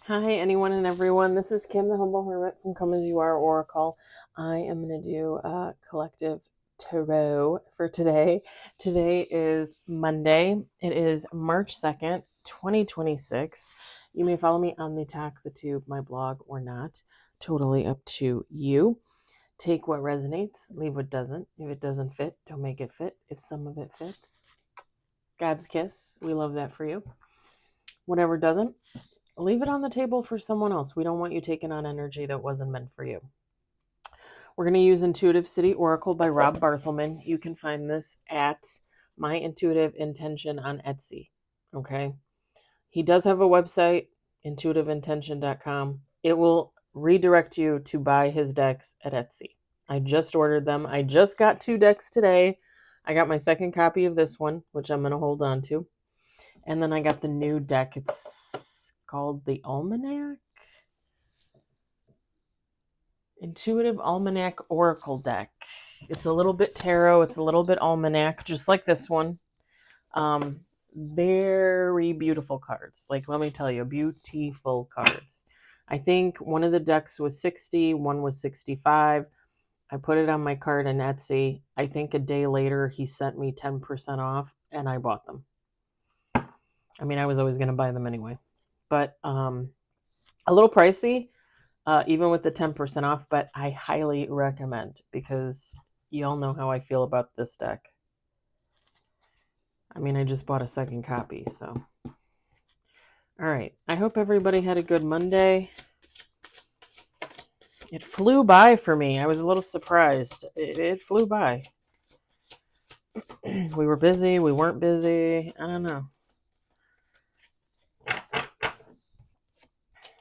Hi, anyone and everyone. This is Kim, the Humble Hermit from Come As You Are Oracle. I am going to do a collective tarot for today. Today is Monday. It is March 2nd, 2026. You may follow me on the Talk the Tube, my blog, or not. Totally up to you. Take what resonates, leave what doesn't. If it doesn't fit, don't make it fit. If some of it fits, God's kiss. We love that for you. Whatever doesn't, leave it on the table for someone else. We don't want you taking on energy that wasn't meant for you. We're going to use Intuitive City Oracle by Rob Barthelman. You can find this at My Intuitive Intention on Etsy. Okay. He does have a website, intuitiveintention.com. It will redirect you to buy his decks at Etsy. I just ordered them. I just got 2 decks today. I got my second copy of this one, which I'm going to hold on to. And then I got the new deck. It's called the Almanac. Intuitive Almanac Oracle deck. It's a little bit tarot. It's a little bit almanac, just like this one. Very beautiful cards. Like, let me tell you, beautiful cards. I think one of the decks was 60, one was 65. I put it on my card on Etsy. I think a day later he sent me 10% off and I bought them. I mean, I was always going to buy them anyway. But a little pricey. Even with the 10% off, but I highly recommend because you all know how I feel about this deck. I mean, I just bought a second copy, so. All right. I hope everybody had a good Monday. It flew by for me. I was a little surprised. It flew by. We were busy. We weren't busy. I don't know.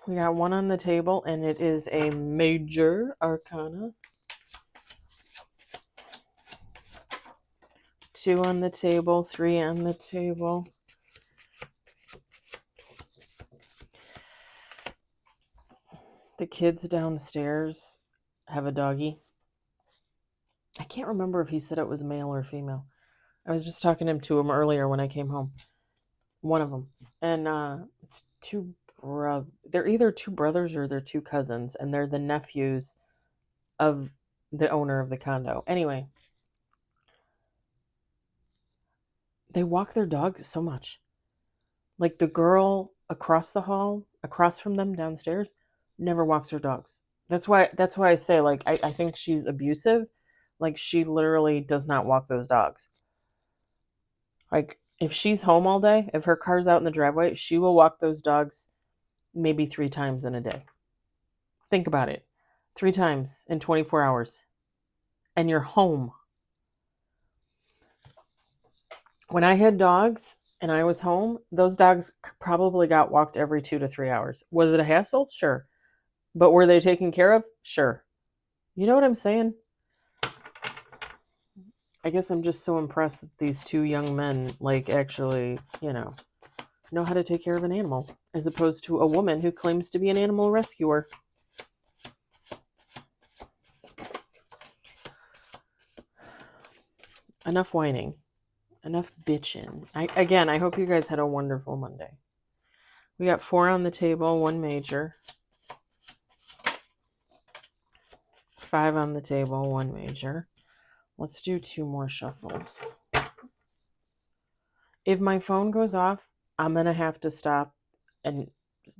We got 1 on the table, and it is a major arcana. 2 on the table, 3 on the table. The kids downstairs have a doggy. I can't remember if he said it was male or female. I was just talking to him earlier when I came home. One of them. And it's 2 brothers. They're either 2 brothers or they're 2 cousins. And they're the nephews of the owner of the condo. Anyway. They walk their dog so much. Like the girl across the hall, across from them downstairs, never walks her dogs. That's why I say, like, I think she's abusive. Like, she literally does not walk those dogs. Like, if she's home all day, if her car's out in the driveway, she will walk those dogs maybe 3 times in a day. Think about it. 3 times in 24 hours. And you're home. When I had dogs and I was home, those dogs probably got walked every 2 to 3 hours. Was it a hassle? Sure. But were they taken care of? Sure. You know what I'm saying? I guess I'm just so impressed that these 2 young men, like, actually, know how to take care of an animal, as opposed to a woman who claims to be an animal rescuer. Enough whining. Enough bitching. I hope you guys had a wonderful Monday. We got 4 on the table, 1 major. 5 on the table, 1 major. Let's do 2 more shuffles. If my phone goes off, I'm going to have to stop and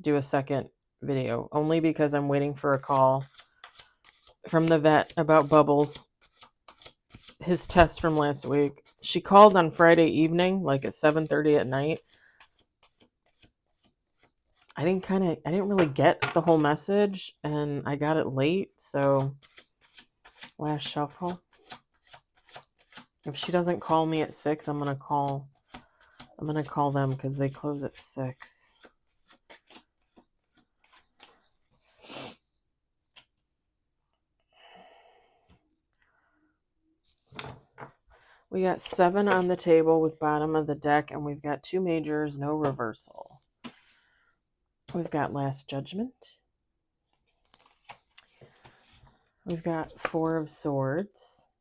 do a second video, only because I'm waiting for a call from the vet about Bubbles, his test from last week. She called on Friday evening, like at 7:30 at night. I didn't really get the whole message, and I got it late, so last shuffle. If she doesn't call me at 6, I'm gonna call them because they close at 6. We got 7 on the table with bottom of the deck, and we've got 2 majors, no reversal. We've got Last Judgment. We've got 4 of Swords.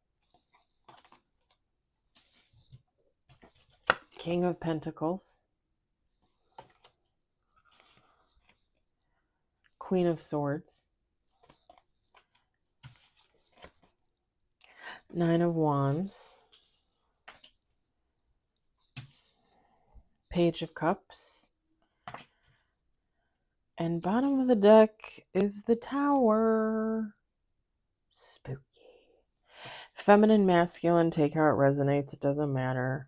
King of Pentacles. Queen of Swords, Nine of Wands, Page of Cups, and bottom of the deck is the Tower. Spooky. Feminine, masculine, take how it resonates. It doesn't matter.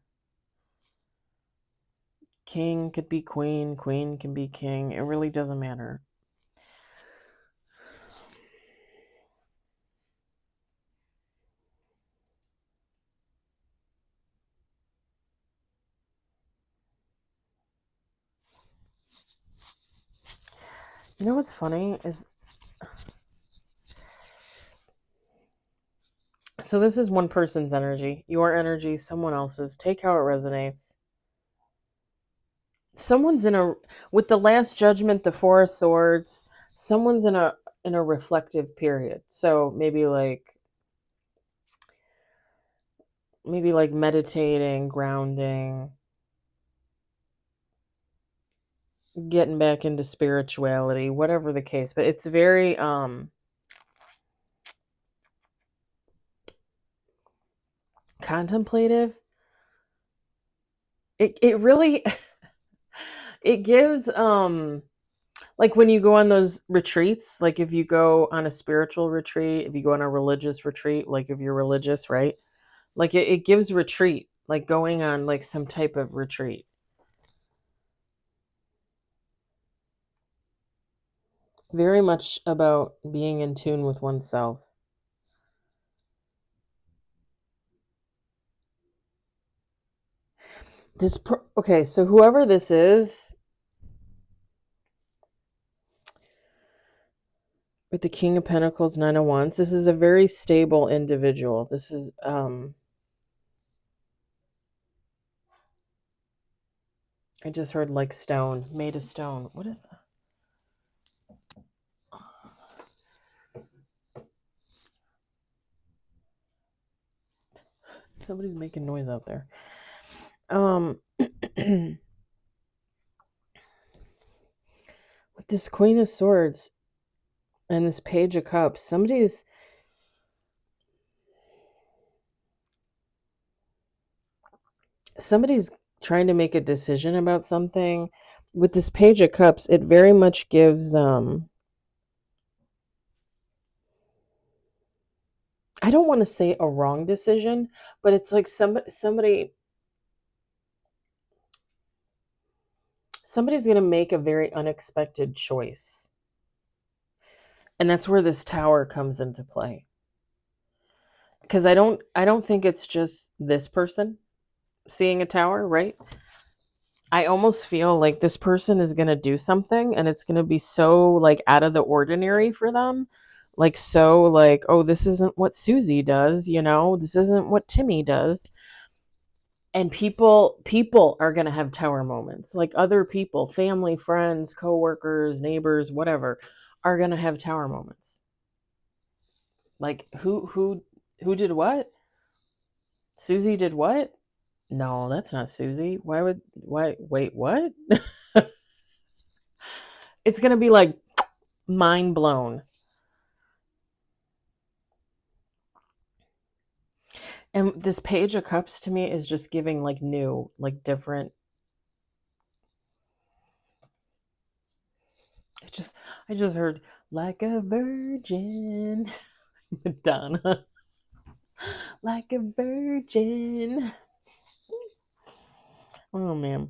King could be queen. Queen can be king. It really doesn't matter. You know what's funny is... So this is one person's energy. Your energy, someone else's. Take how it resonates. Someone's in a... With the Last Judgment, the Four of Swords, someone's in a reflective period. So maybe like meditating, grounding, getting back into spirituality, whatever the case. But it's very contemplative. It really it gives like when you go on those retreats, like if you go on a spiritual retreat, if you go on a religious retreat, like if you're religious, right? Like it gives retreat, like going on like some type of retreat. Very much about being in tune with oneself. Okay, so whoever this is, with the King of Pentacles, Nine of Wands, this is a very stable individual. This is I just heard like stone, made of stone. What is that? Somebody's making noise out there. With this Queen of Swords and this Page of Cups, somebody's trying to make a decision about something. With this Page of Cups, it very much gives I don't want to say a wrong decision, but it's like somebody's going to make a very unexpected choice. And that's where this Tower comes into play. Because I don't think it's just this person seeing a tower, right? I almost feel like this person is going to do something and it's going to be so like out of the ordinary for them. Like, so like, oh, this isn't what Susie does, you know, this isn't what Timmy does. And people are going to have tower moments. Like other people, family, friends, coworkers, neighbors, whatever, are going to have tower moments. Like who did what? Susie did what? No, that's not Susie. Wait, what? It's going to be like mind blown. And this Page of Cups to me is just giving like new, like different. I just heard like a virgin. Madonna. Like a virgin. Oh man.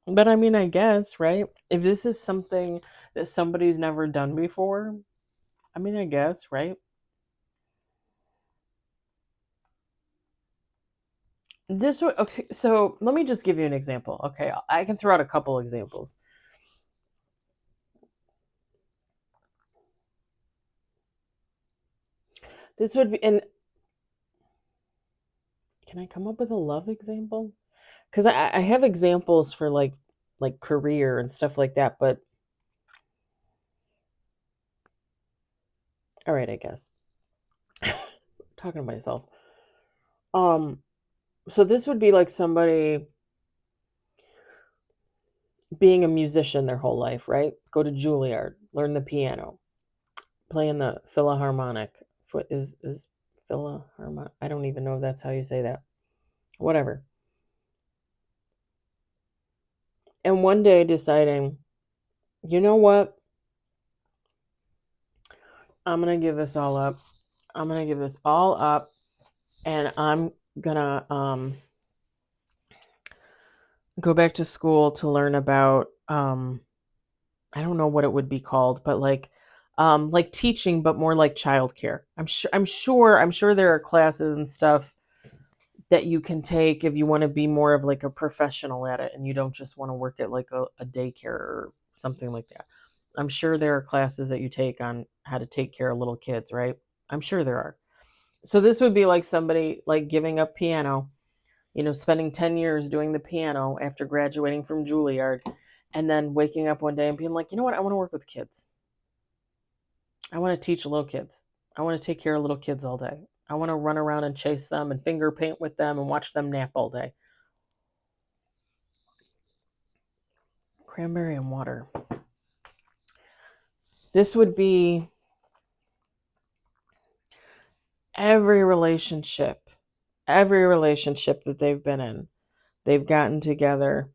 But I mean, I guess, right? If this is something that somebody's never done before, I mean, I guess, right? Okay, so let me just give you an example. Okay, I can throw out a couple examples. This would be, and can I come up with a love example? Because I have examples for like career and stuff like that, but all right, I guess. Talking to myself. So this would be like somebody being a musician their whole life, right? Go to Juilliard, learn the piano, playing the Philharmonic. Is Philharmonic? I don't even know if that's how you say that. Whatever. And one day deciding, you know what? I'm going to give this all up. I'm going to give this all up, and I'm going to go back to school to learn about I don't know what it would be called, but like teaching, but more like childcare. I'm sure there are classes and stuff that you can take if you want to be more of like a professional at it and you don't just want to work at like a daycare or something like that. I'm sure there are classes that you take on how to take care of little kids, right? I'm sure there are. So this would be like somebody like giving up piano, spending 10 years doing the piano after graduating from Juilliard, and then waking up one day and being like, you know what? I want to work with kids. I want to teach little kids. I want to take care of little kids all day. I want to run around and chase them and finger paint with them and watch them nap all day. Cranberry and water. This would be every relationship that they've been in. They've gotten together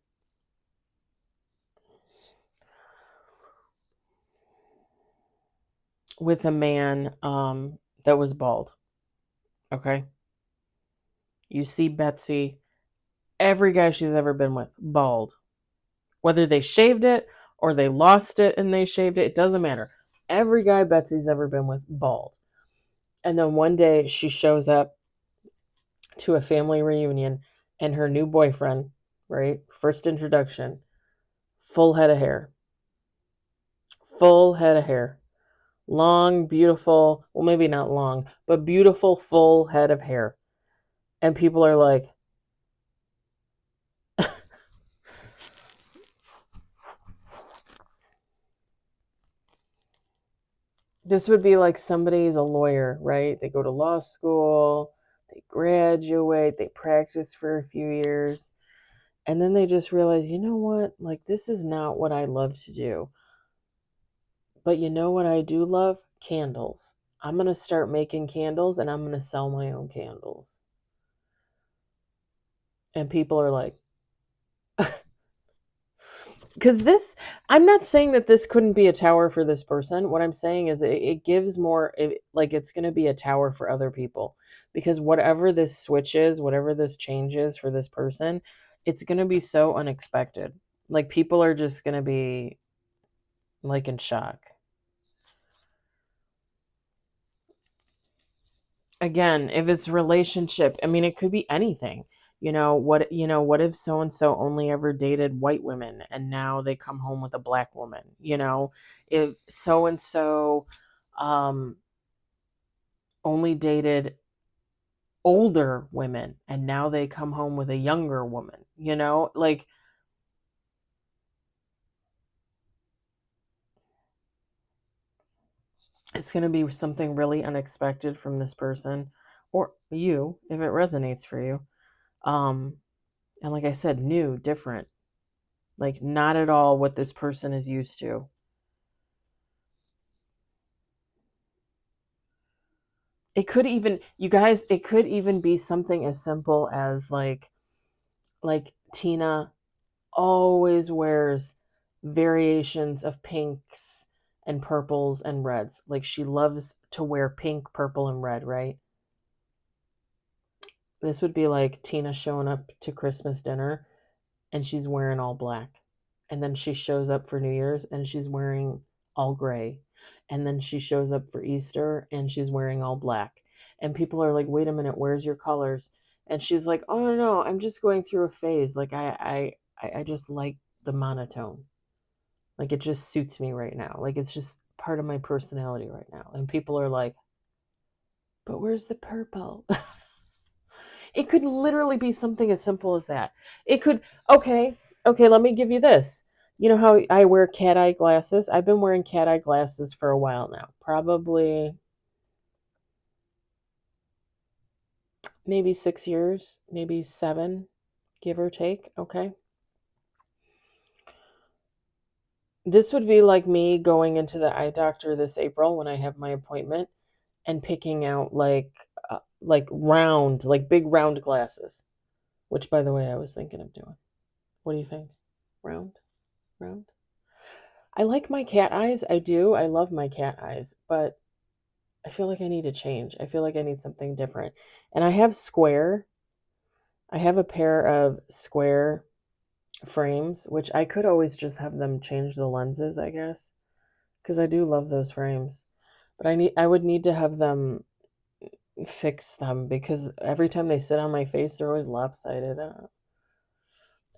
with a man that was bald. Okay. You see Betsy, every guy she's ever been with, bald. Whether they shaved it or they lost it and they shaved it, it doesn't matter. Every guy Betsy's ever been with, bald. And then one day she shows up to a family reunion and her new boyfriend, right? First introduction, full head of hair. Full head of hair. Long, beautiful, well, maybe not long, but beautiful, full head of hair. And people are like, this would be like somebody's a lawyer, right? They go to law school, they graduate, they practice for a few years, and then they just realize, you know what? Like, this is not what I love to do. But you know what I do love? Candles. I'm going to start making candles and I'm going to sell my own candles. And people are like, because I'm not saying that this couldn't be a tower for this person. What I'm saying is it gives more, like it's going to be a tower for other people. Because whatever this switch is, whatever this change is for this person, it's going to be so unexpected. Like people are just going to be like in shock. Again, if it's relationship, I mean, it could be anything. What if so and so only ever dated white women and now they come home with a black woman? If so and so only dated older women and now they come home with a younger woman, like it's going to be something really unexpected from this person or you if it resonates for you. And like I said, new, different. Like, not at all what this person is used to. It could even be something as simple as like Tina always wears variations of pinks and purples and reds. Like, she loves to wear pink, purple, and red, right? This would be like Tina showing up to Christmas dinner and she's wearing all black. And then she shows up for New Year's and she's wearing all gray. And then she shows up for Easter and she's wearing all black. And people are like, wait a minute, where's your colors? And she's like, oh no, I'm just going through a phase. Like I just like the monotone. Like it just suits me right now. Like it's just part of my personality right now. And people are like, but where's the purple? It could literally be something as simple as that. It could, okay, let me give you this. You know how I wear cat eye glasses? I've been wearing cat eye glasses for a while now. Probably maybe 6 years, maybe 7, give or take. Okay. This would be like me going into the eye doctor this April when I have my appointment and picking out round, like big round glasses, which by the way, I was thinking of doing. What do you think? Round? Round? I like my cat eyes. I do. I love my cat eyes, but I feel like I need a change. I feel like I need something different. And I have square. I have a pair of square frames, which I could always just have them change the lenses, I guess, because I do love those frames. But I would need to have them fix them because every time they sit on my face, they're always lopsided,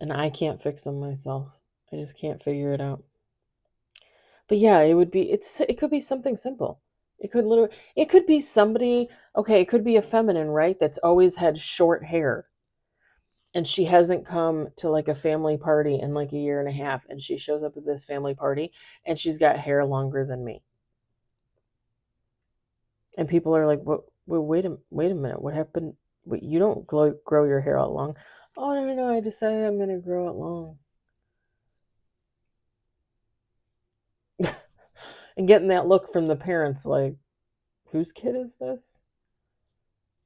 and I can't fix them myself. I just can't figure it out. But yeah, it could be something simple. It could be somebody, okay, it could be a feminine, right? That's always had short hair and she hasn't come to like a family party in like a year and a half, and she shows up at this family party and she's got hair longer than me. And people are like, "What? Wait a minute. What happened? Wait, you don't grow your hair out long." Oh, no, no, I decided I'm going to grow it long. And getting that look from the parents like, whose kid is this?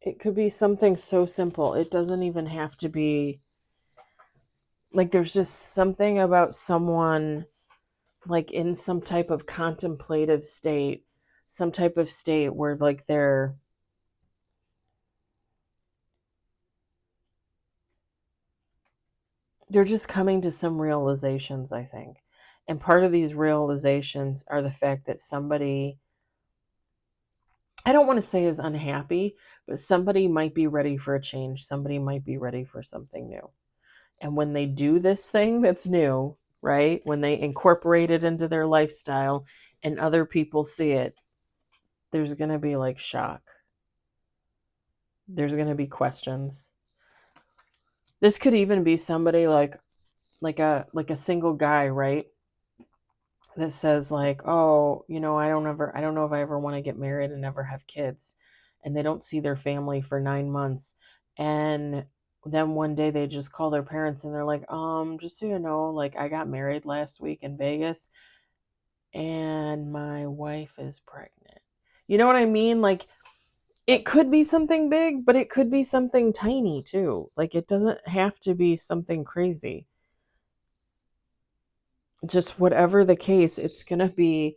It could be something so simple. It doesn't even have to be like there's just something about someone like in some type of contemplative state, some type of state where like they're just coming to some realizations, I think. And part of these realizations are the fact that somebody, I don't want to say is unhappy, but somebody might be ready for a change. Somebody might be ready for something new. And when they do this thing that's new, right? When they incorporate it into their lifestyle and other people see it, there's going to be like shock. There's going to be questions. This could even be somebody like a single guy, right? That says like, "Oh, I don't know if I ever want to get married and never have kids." And they don't see their family for 9 months. And then one day they just call their parents and they're like, just so you know, like I got married last week in Vegas and my wife is pregnant." You know what I mean? Like it could be something big, but it could be something tiny too. Like it doesn't have to be something crazy. Just whatever the case, it's going to be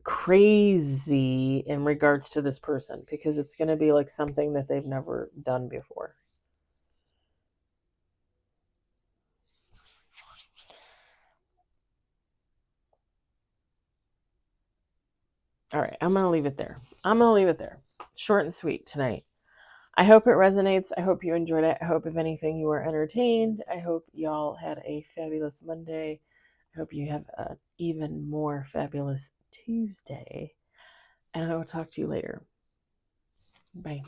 crazy in regards to this person because it's going to be like something that they've never done before. All right, I'm going to leave it there. Short and sweet tonight. I hope it resonates. I hope you enjoyed it. I hope, if anything, you were entertained. I hope y'all had a fabulous Monday. I hope you have an even more fabulous Tuesday. And I will talk to you later. Bye.